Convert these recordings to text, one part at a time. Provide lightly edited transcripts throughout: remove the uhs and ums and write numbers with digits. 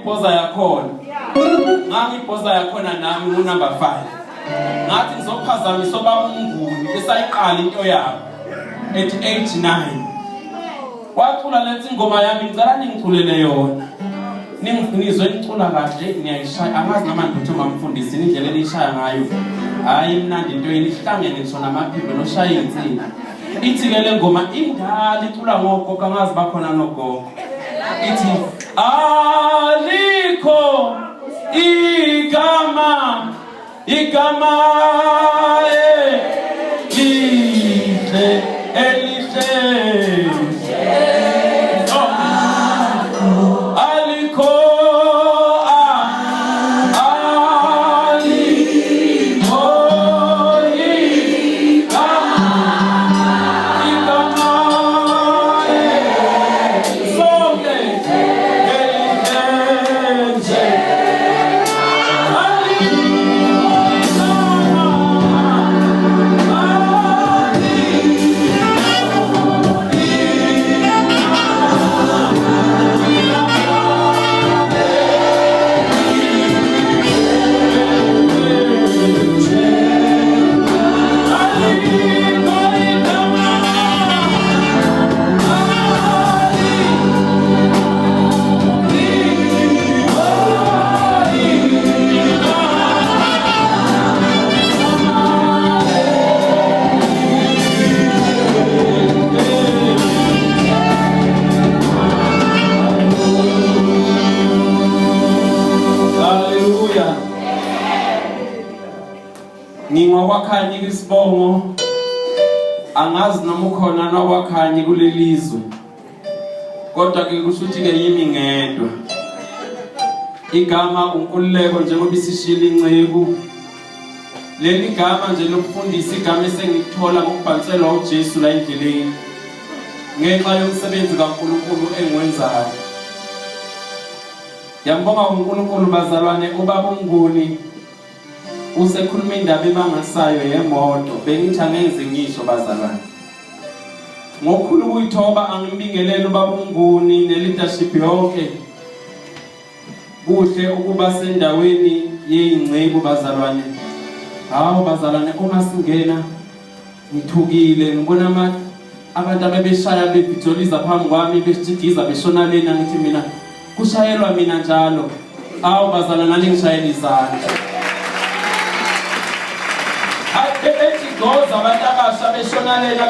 ibhoza yakhona. Ngangibhoza yakhona nami unumber 5. Ngathi ngizophazamisa obaba uMnguni esayiqala into yabo at 89. Wacula lethi ingoma yami ngicela ningiculele yona. Ningizwe ngicula kahle ngiyayishaya angazi nama nduthu ngamfundisi indlela elishaya ngayo. Hayi mnandi into yeni ihlangene ngisho namaphimbo noshaya insini. Ithi ke le ngoma indala icula ngogogo angazi bakhona nogogo. Ithi alikho igama elihle Ngingwakhanyi kisibongo angazi noma ukhona nawakhanyi kulelizwe kodwa ke kusho ukuthi ke yimi ngedwa igama unkululeko njengoba isishila incegu leli gama nje lokufundisa igama esengithola ngokubhaliselwa uJesu la endleleni ngenxa yomsebenzi kaNkulunkulu engwenzayo. Yambonga uNkulunkulu bazalwane ubaba uMnguni usekhuluma indaba ebangasayo yemoto bengithi angenze ngisho bazalwane. Ngokukhulu ukuyithoba angimbingelele ubaba uMnguni ne-leadership yonke. Kuhle ukuba sendaweni yeingcebo bazalwane. Hawo bazalwane uma singena ngithukile ngibona abantu abebeshaya bebhijoliza phambi kwami besijigiza beshona lena ngithi mina kushayelwa mina njalo. Hawo bazalwane nalingishayela izandla. Bethi goza abantu abasha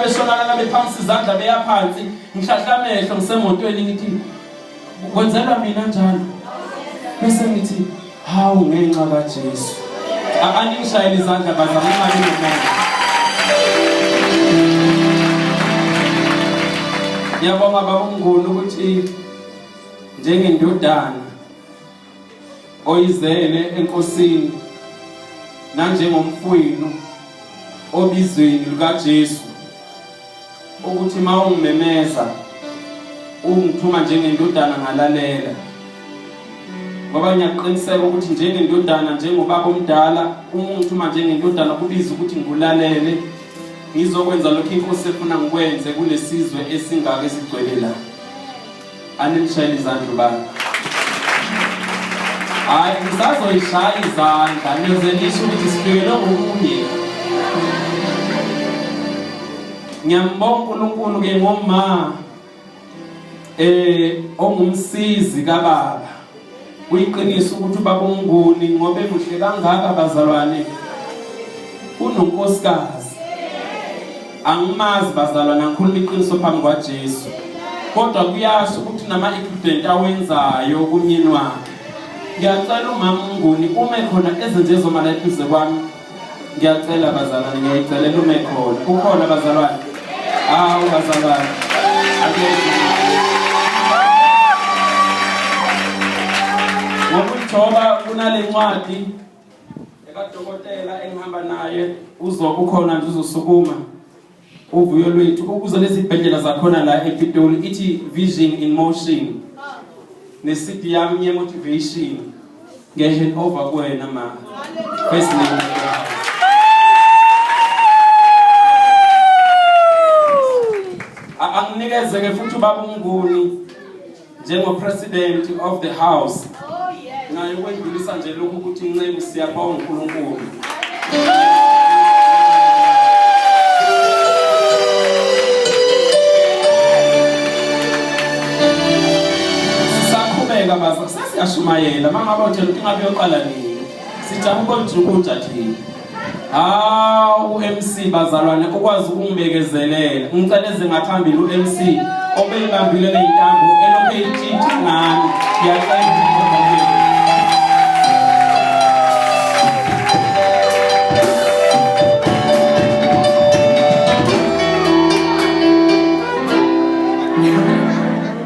beshonalana bephansi izandla beyaphansi ngihlahla amehlo ngisemotweni ngithi kwenzelwa mina njalo bese ngithi hawu ngenxa kaJesu aningishayela izandla bazalwane imali nomoya. Ngiyabonga baba uMnguni ukuthi njengendodana oyizele enkosini nanjengomfowenu obizweni likaJesu ukuthi mawungimemeza ungithuma njengendodana ngalalela ngoba ngiyaqiniseka ukuthi njengendodana njengobaba omdala ungithuma njengendodana kubiza ukuthi ngibulalele ngizokwenza lokho inkosi efuna ngikwenze kulesizwe esingaka esigcwele la. Aningishayela izandla baba. Hayi ngisazoyishaya izandla niyozelisha ukuthi sifikele ngomunye. Ngiyambonga uNkulunkulu ke ngoma ongumsizi kaBaba. Kuyiqiniso ukuthi ubaba uMnguni ngobe muhle kangaka bazalwane unonkosikazi. Angimazi bazalwane ngikhuluma iqiniso phambi kwaJesu. Kodwa kuyasho ukuthi nama-equipment awenzayo kumyeni wakhe. Ngiyacela umama uMnguni uma ekhona ezenze zomala eduze kwami. Ngiyacela bazalwane ngiyayicelela uma ekhona. Ukhona bazalwane. Awu bazalwane. Ngokuthoba kunale ncwadi ekadokotela engihamba naye uzobe ukhona nje uzosukuma uvuyo lwethu ukuze lezibhedlela zakhona la ePitoli ithi Vision in Motion ne-CD yami ye-motivation nge-hand over kuwena ma first name. Anginikeze ke futhi ubaba uMnguni njengo president of the house nayo kwendlulisa nje lokhu ukuthi Ncebo siyabonga uNkulunkulu. Sisaqhubeka basa sasiyashumayela mangaba uthela ukuthi ngabe uyoqala nini. Sijabula ukuthi thina. U-MC bazalwane ukwazi ukungibekezelela. Ngiceleze ngaphambili u-MC obeyibambile le ntambo elokhu eyitshitha ngani. Ngiyacela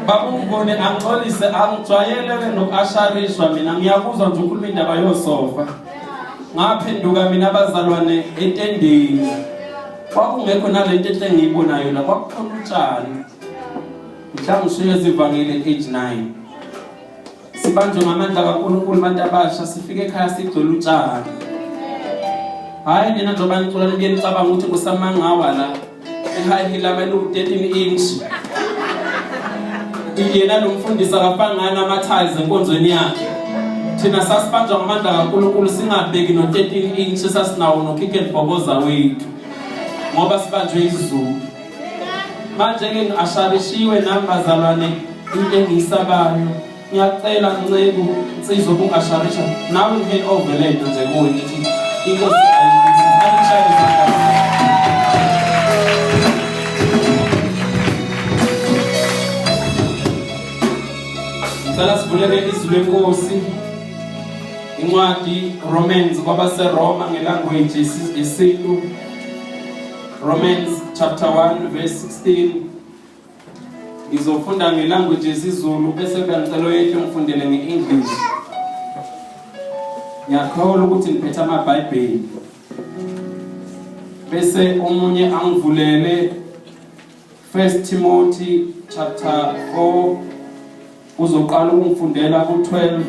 babungone angixolise angijwayele nokusharishwa mina ngiyakuzwa nje ukhuluma indaba yosofa. Ngaphenduka mina abazalwane etendeni kwakungekho nalento enhle engiyibonayo la kwakukhona utshani mhlawumbe ushiye ezivangile age 9 sibanjwe ngamandla kaNkulunkulu abantu abasha sifike ekhaya sigcwele utshani hayi nina njengoba ngicula nibuye nicabanga ukuthi kusamangawa la eHigh Hill amalungu 13 inch yena lo mfundisi akafanga ngana ama-tiles enkonzweni yakhe. Thina sasibanjwa ngamandla kaNkulunkulu singabheki no-13 inch sasinawo noKicken Bhoboza wethu ngoba sibanjwe izulu. Manje-ke ngiasharishiwe nami bazalwane into engiyisabayo. Ngiyacela Ncebo Nsizwa ukungasharisha nawe ngihand over lento nje kuwe ngithi inkosi ayishaya izandla. Ngicela sivulele izwi lenkosi. Incwadi Romans kwabaseRoma ngelanguage yesintu. Romans chapter 1 verse 16. Ngizofunda ngelanguage yesiZulu bese ngicela yethu ngifundele ngeEnglish. Ngiyakholwa ukuthi niphethe amaBhayibheli. Bese omunye angivulele 1 Timothy chapter 4 uzoqala ukungifundela ku12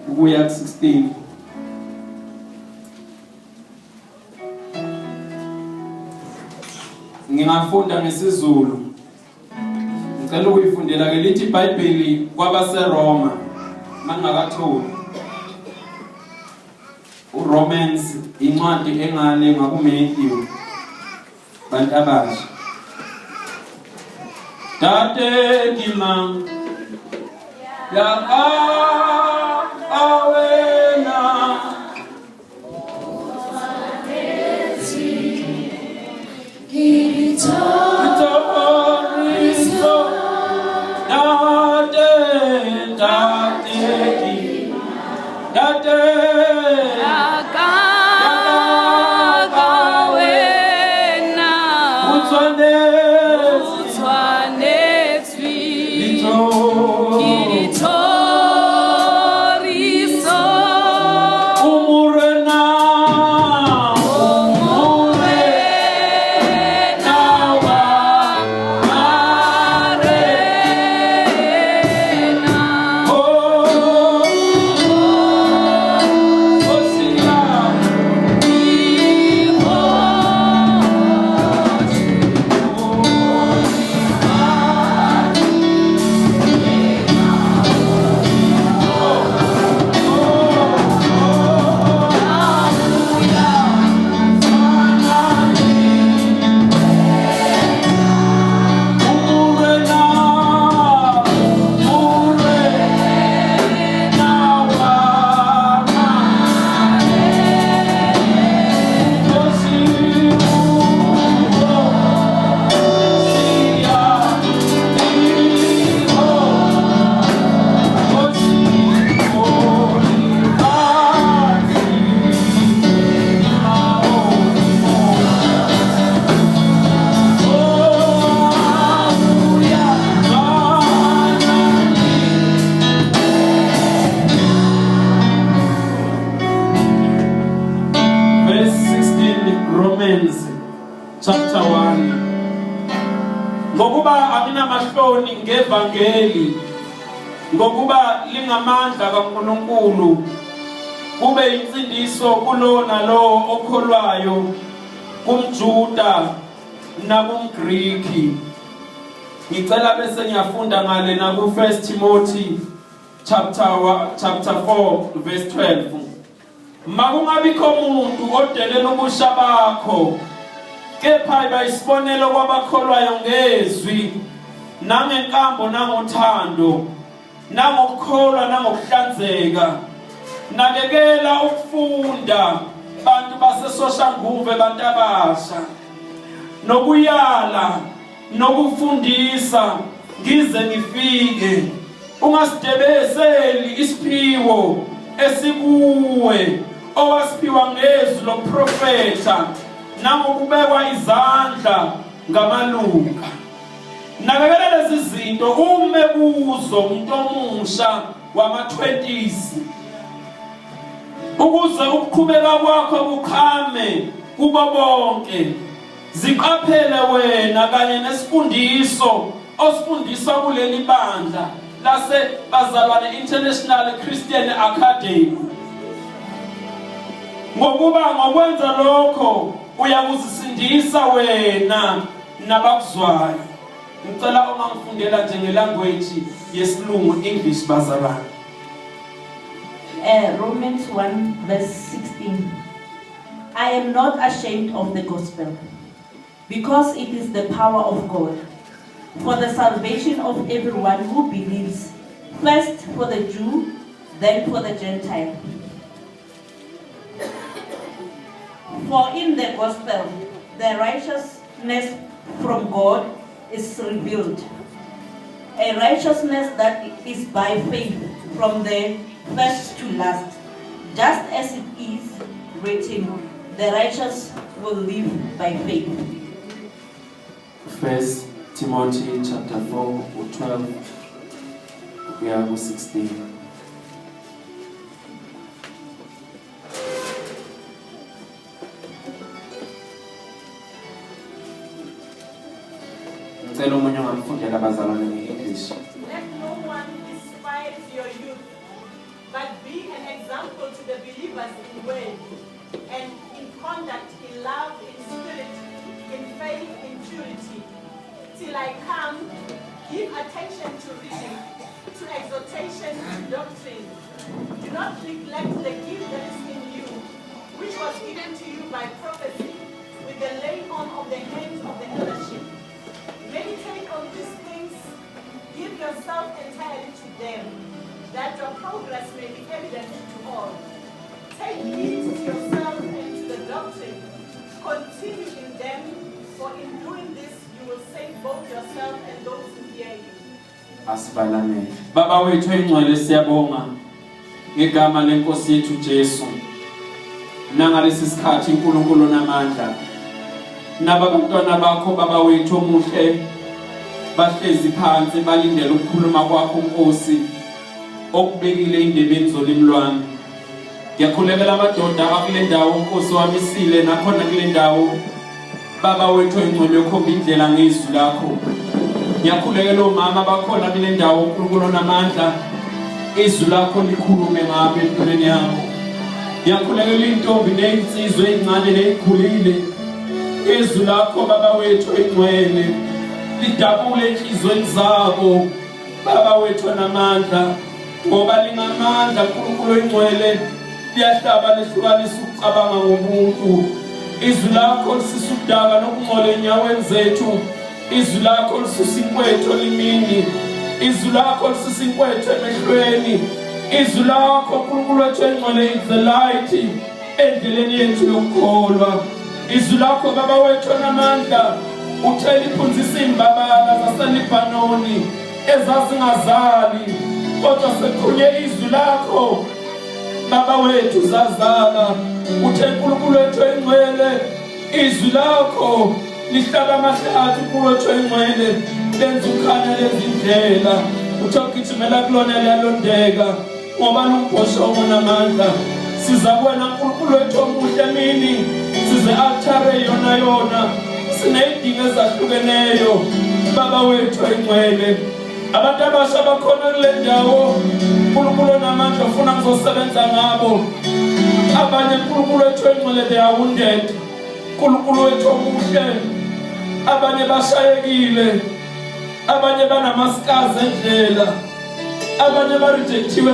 ukuya ku16. Ngingafunda ngesiZulu. Ngicela ukuyifundela ke lithi iBhayibheli kwabaseRoma mangakatholi. uRomans incwadi engale ngakuMatthew bantu abasha. Dade kimang ya awena chapter 1. Ngokuba akunamahloni ngevangeli, ngokuba lingamandla kaNkulunkulu, kube insindiso kulo nalo okholwayo, kumJuda nakumGriki. Ngicela bese ngiyafunda ngale na ku 1 Timothy chapter 4 verse 12. Makungabikho umuntu odelela ubusha bakho, kepha bayisibonelo kwabakholwayo ngezwi nangenkambo nangothando nangokukholwa nangokuhlanzeka. Nakekela ukufunda bantu basesoshanguve bantu abasha, nokuyala nokufundisa ngize ngifike. Ungasidebeseli isiphiwo esikuwe owasiphiwa ngezwi loprofeta nangokubekwa izandla ngamalunga. Nakekela lezi zinto ume kuzo umuntu omusha wama-20s, ukuze ukuqhubeka kwakho kukhame kubo bonke. Ziqaphele wena kanye nesifundiso osifundiswa kuleli bandla lase Bazalwane International Christian Academy. Ngokuba ngokwenza lokho uyakuzisindisa wena nabakuzwayo. Ngicela uma ngifundela nje ngelanguage yesilungu English bazalwane. Romans 1 verse 16. I am not ashamed of the gospel, because it is the power of God for the salvation of everyone who believes, first for the Jew, then for the Gentile. For in the gospel, the righteousness from God is revealed, a righteousness that is by faith from the first to last, just as it is written, the righteous will live by faith. 1 Timothy chapter 4, 12, we are 16. Let no one despise your youth, but be an example to the believers in word and in conduct, in love, in spirit, in faith, in purity. Till I come, give attention to reading, to exhortation, to doctrine. Do not neglect the gift that is in you, which was given to you by prophecy, with the laying on of the hands of the eldership. Meditate on these things, give yourself entirely to them, that your progress may be evident to all. Take heed to yourself and to the doctrine. Continue in them, for in doing this you will save both yourself and those who hear you. Asibalane. Baba wethu engcwele siyabonga ngegama lenkosi yethu Jesu. Nangalesi sikhathi uNkulunkulu namandla. Nabantwana bakho baba wethu omuhle bahlezi phansi balindele ukukhuluma kwakho Nkosi okubekile indebeni zolimi lwami. Ngiyakhulekela amadoda akule ndawo Nkosi wamisile nakhona kule ndawo baba wethu engcwele ukhomba indlela ngezwi lakho. Ngiyakhulekela omama bakhona kule ndawo uNkulunkulu namandla izwi lakho likhulume ngabo empilweni yabo. Ngiyakhulekela intombi nezinsizwe ezincane nezikhulile izwi lakho baba wethu engcwele lidabule enhlizweni zabo baba wethu namandla, ngoba lingamandla uNkulunkulu engcwele liyahlaba lihlukanisa ukucabanga ngomuntu. Izwi lakho lisisudaka nokungcola enyaweni zethu. Izwi lakho lisusa inkwetho limini. Izwi lakho lisusa inkwetho emehlweni. Izwi lakho uNkulunkulu wethu engcwele is the light endleleni yethu yokukholwa. Izwi lakho baba wethu namandla uthela iphunzisa imbabala zaseLibanoni ezazingazali, kodwa sekhunye izwi lakho baba wethu zazala. Uthe uNkulunkulu wethu engcwele izwi lakho lihlala amahlathi uNkulunkulu wethu engcwele lenza ukhanya lezindlela. Uthe ugijimela kulona liyalondeka ngoba lumbhoshomo namandla. Siza kuwena uNkulunkulu wethu omuhle emini, size altar yona sinezidingo ezahlukeneyo baba wethu engcwele. Abantu abasha bakhona kule ndawo uNkulunkulu namandla ufuna ngizosebenza ngabo. Abanye uNkulunkulu wethu engcwele they are wounded, uNkulunkulu wethu omuhle. Abanye bashayekile, abanye banamaskazi endlela. abanye barejectiwe